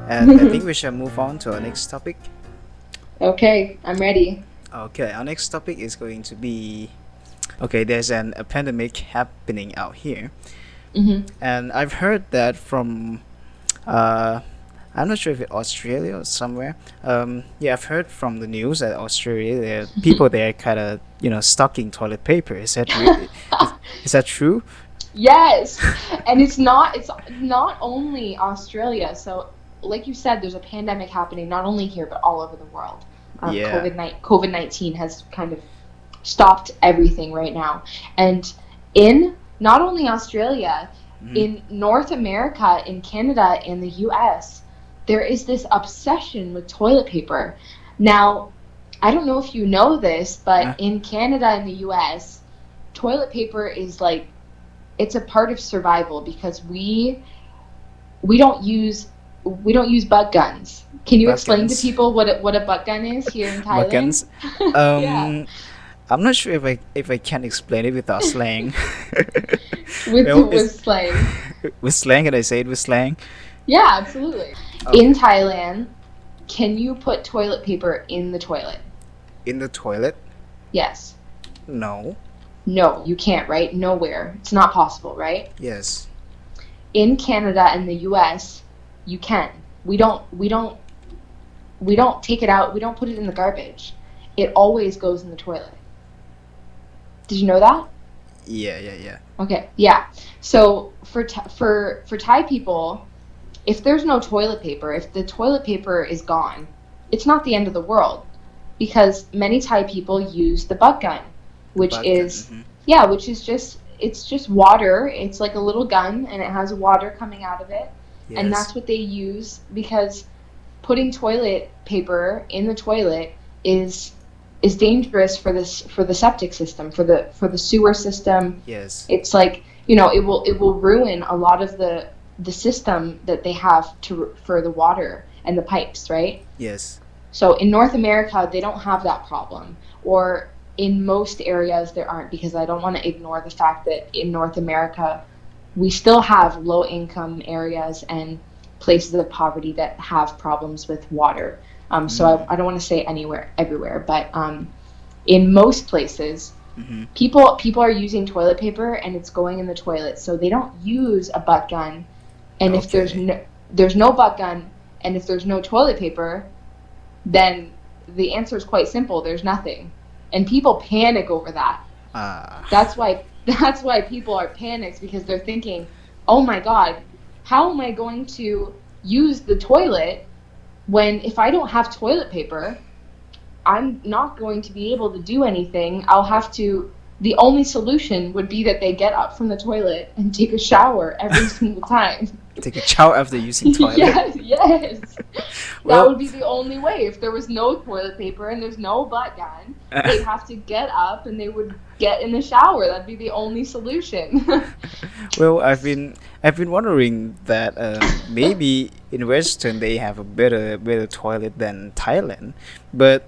And I think we shall move on to our next topic. Okay, I'm ready. Okay, our next topic is going to be okay, there's a pandemic happening out here. Hmm. And I've heard that from, uh, I'm not sure if it's Australia or somewhere. Yeah, I've heard from the news that Australia, people there kind of, stocking toilet paper. Is that true? Yes, and it's not only Australia. So, like you said, there's a pandemic happening not only here but all over the world. Yeah. COVID-19 has kind of stopped everything right now, and in not only Australia, Hmm. in North America, in Canada, in the U.S., there is this obsession with toilet paper. Now, I don't know if you know this, but Uh, in Canada and the U.S., toilet paper is like it's a part of survival because we don't use we don't use butt guns. Can you explain to Buckens. people what a butt gun is here in Thailand? Buckens. Yeah, Um, I'm not sure if I can explain it without slang. with Well, it's with slang. with slang. Can I say it with slang? Yeah, absolutely. In Okay. Thailand, can you put toilet paper in the toilet? In the toilet? Yes. No. No, you can't, right? Nowhere. It's not possible, right? Yes. In Canada and the US, you can. We don't take it out. We don't put it in the garbage. It always goes in the toilet. Did you know that? Yeah, yeah, yeah. Okay. Yeah. So for Thai people, if there's no toilet paper, if the toilet paper is gone, it's not the end of the world because many Thai people use the butt gun, The which bucket. is yeah, which is just it's just water. It's like a little gun and it has water coming out of it. And Yes. that's what they use because putting toilet paper in the toilet is is dangerous for the septic system, for the sewer system. Yes. It's like, it will ruin a lot of the system that they have to for the water and the pipes, right? Yes. So in North America, they don't have that problem. Or in most areas, there aren't, because I don't want to ignore the fact that in North America, we still have low income areas and places of poverty that have problems with water. So Mm. I don't want to say anywhere, everywhere, but in most places, Mm-hmm. people are using toilet paper and it's going in the toilet. So they don't use a butt gun. And if Okay. there's no butt gun and if there's no toilet paper, then the answer is quite simple. There's nothing. And people panic over that. Ah. That's why people are panicked because they're thinking, "Oh my god, how am I going to use the toilet when if I don't have toilet paper, I'm not going to be able to do anything. I'll have to the only solution would be that they get up from the toilet and take a shower every single time." Take a shower after using toilet. Yes, yes. That Well, would be the only way. If there was no toilet paper and there's no butt gun, they'd have to get up and they would get in the shower. That'd be the only solution. well, I've been wondering that maybe in Western they have a better toilet than Thailand, but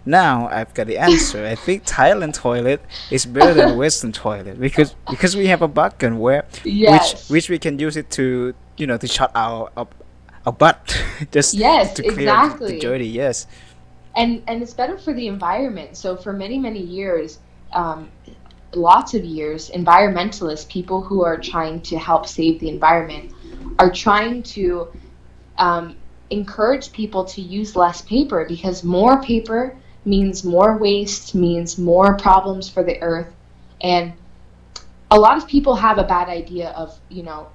now I've got the answer. I think Thailand toilet is better than Western toilet because we have a bucket where Yes. which we can use it to to shut our butt just Yes, to clear the exactly. dirty. Yes. And it's better for the environment. So for many, many years, um, lots of years, environmentalists, people who are trying to help save the environment, are trying to um, encourage people to use less paper because more paper means more waste, means more problems for the earth. And a lot of people have a bad idea of,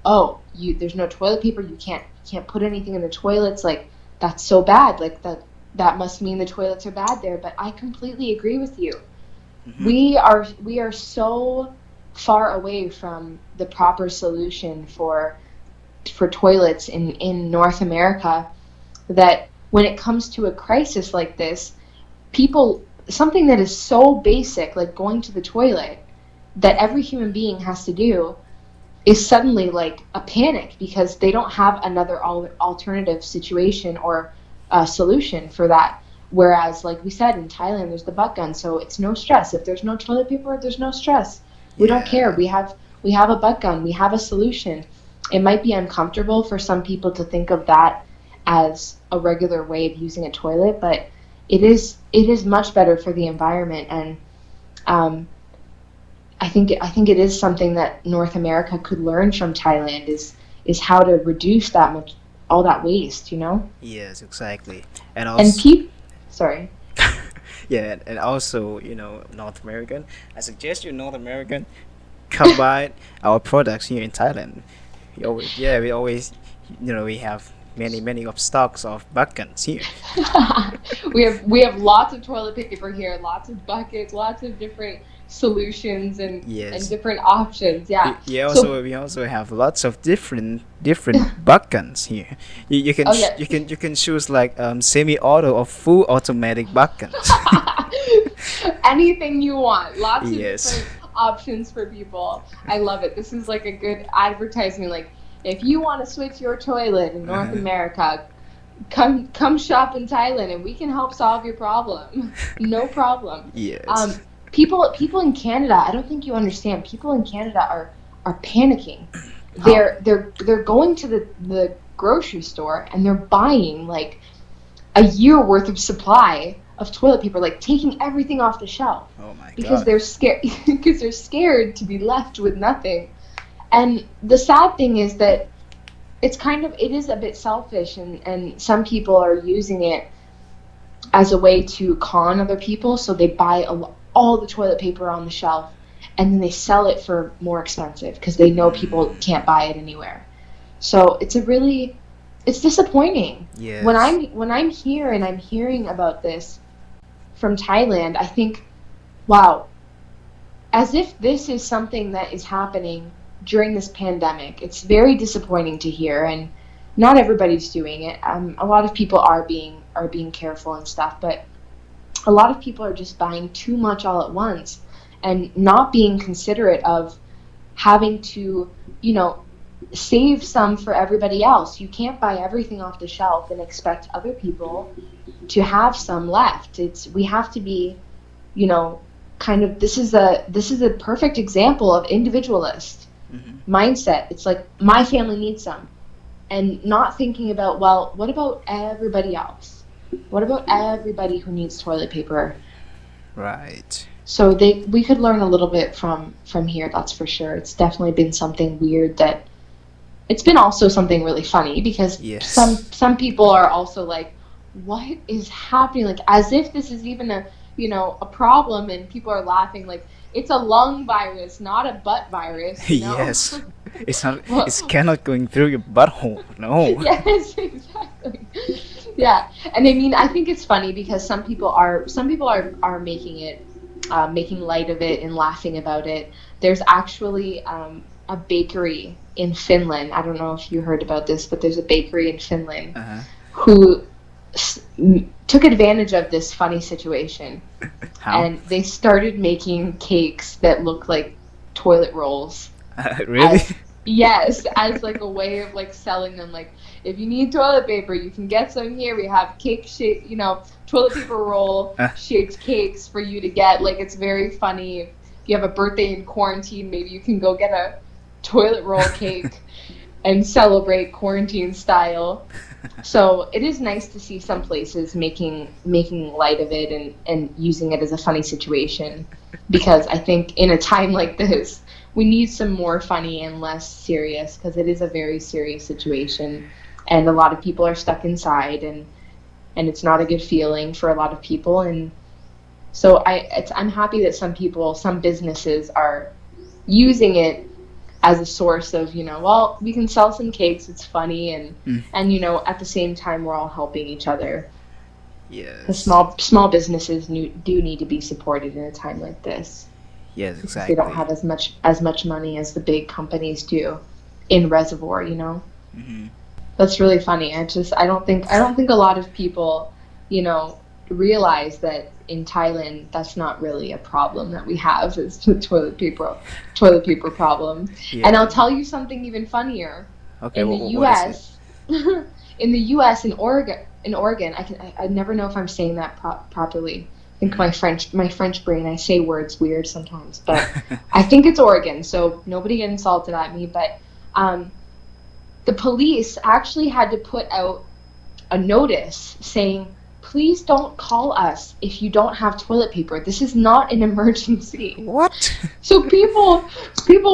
oh, there's no toilet paper, you can't put anything in the toilets, like that's so bad, like that must mean the toilets are bad there. But I completely agree with you. Hmm. We are so far away from the proper solution for toilets in North America that when it comes to a crisis like this, people something that is so basic like going to the toilet that every human being has to do is suddenly like a panic because they don't have another alternative situation or solution for that. Whereas, like we said, in Thailand, there's the butt gun, so it's no stress. If there's no toilet paper, there's no stress. We don't care. Yeah. We have a butt gun. We have a solution. It might be uncomfortable for some people to think of that as a regular way of using a toilet, but it is much better for the environment, and um, I think it is something that North America could learn from Thailand is how to reduce that much all that waste, you know? Yes, exactly. And And also, sorry. yeah, and also, North American. I suggest you North American come buy our products here in Thailand. We always, we have many of stocks of buckets here. We have lots of toilet paper here, lots of buckets, lots of different solutions and Yes. different options. We, Yeah. we So, also we also have lots of different buckets here. You can oh yeah. you can choose like semi-auto or full automatic buckets. Anything you want. Lots of Yes. different options for people. I love it. This is like a good advertisement. Like, if you want to switch your toilet in North Uh-huh. America, come shop in Thailand and we can help solve your problem. No problem. Yes. Um, people in Canada, I don't think you understand. People in Canada are panicking. How? They're going to the grocery store and they're buying like a year worth of supply of toilet paper, like taking everything off the shelf Oh my because God. they're scared because they're scared to be left with nothing. And the sad thing is that it is a bit selfish, and some people are using it as a way to con other people, so they buy all the toilet paper on the shelf and then they sell it for more expensive because they know people Mm, can't buy it anywhere. So it's disappointing. yes. When I'm here and I'm hearing about this from Thailand, I think, wow, as if this is something that is happening during this pandemic. It's very disappointing to hear, and not everybody's doing it. A lot of people are being careful and stuff, but a lot of people are just buying too much all at once and not being considerate of having to, you know, save some for everybody else. You can't buy everything off the shelf and expect other people to have some left. It's we have to be, you know, kind of this is a perfect example of individualist Hmm. mindset. It's like my family needs some and not thinking about, well, what about everybody else? What about everybody who needs toilet paper? Right. So we could learn a little bit from here, that's for sure. It's definitely been something weird that it's been also something really funny because some Yes. some people are also like, what is happening? Like, as if this is even a problem, and people are laughing like it's a lung virus, not a butt virus. Yes. It's not. It's Well, cannot going through your butthole. No. yes, exactly. Yeah, and I mean, I think it's funny because some people are making light of it and laughing about it. There's actually a bakery in Finland. I don't know if you heard about this, but there's a bakery in Finland Uh huh. who took advantage of this funny situation, How? and they started making cakes that look like toilet rolls Really? as yes, as like a way of like selling them. Like, if you need toilet paper, you can get some here. We have cake shape, toilet paper roll Uh, shaped cakes for you to get. Like, it's very funny. If you have a birthday in quarantine, maybe you can go get a toilet roll cake and celebrate quarantine style. So it is nice to see some places making light of it and using it as a funny situation, because I think in a time like this, we need some more funny and less serious, because it is a very serious situation, and a lot of people are stuck inside, and it's not a good feeling for a lot of people. And so I'm happy that some businesses are using it as a source of, well, we can sell some cakes, it's funny, and mm, and at the same time we're all helping each other, because yes. small businesses do need to be supported in a time like this, Yes, because they don't exactly. have as much money as the big companies do in reservoir. Hmm. That's really funny. I don't think a lot of people, you know, realize that in Thailand that's not really a problem that we have, is the toilet paper problem. And Yeah. I'll tell you something even funnier. Okay. In the What is it? U.S., in Oregon, I never know if I'm saying that properly. I think Hmm. my French brain, I say words weird sometimes, but I think it's Oregon, so nobody get insulted at me. But um, the police actually had to put out a notice saying, please don't call us if you don't have toilet paper. This is not an emergency. What? So people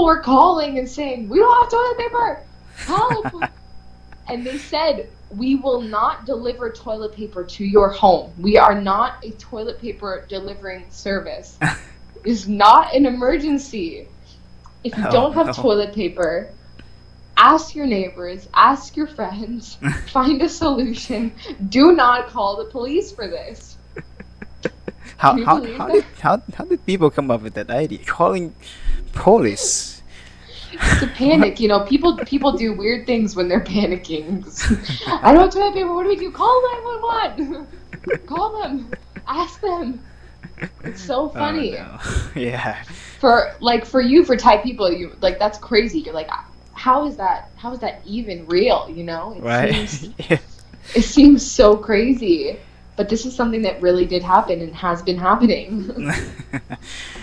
were calling and saying, we don't have toilet paper. Help. And they said, we will not deliver toilet paper to your home. We are not a toilet paper delivering service. It's not an emergency. If you Oh don't have no. toilet paper, ask your neighbors, ask your friends, find a solution. Do not call the police for this. How Can you how believe how did that? how did people come up with that idea? Calling police. To What? panic, people do weird things when they're panicking. I don't have toilet paper. What do we do? Call 911. Call them. Ask them. It's so Oh funny. no. Yeah. For Thai people, you like that's crazy. You're like, how is that even real? It Right. seems Yeah. it seems so crazy. But this is something that really did happen and has been happening.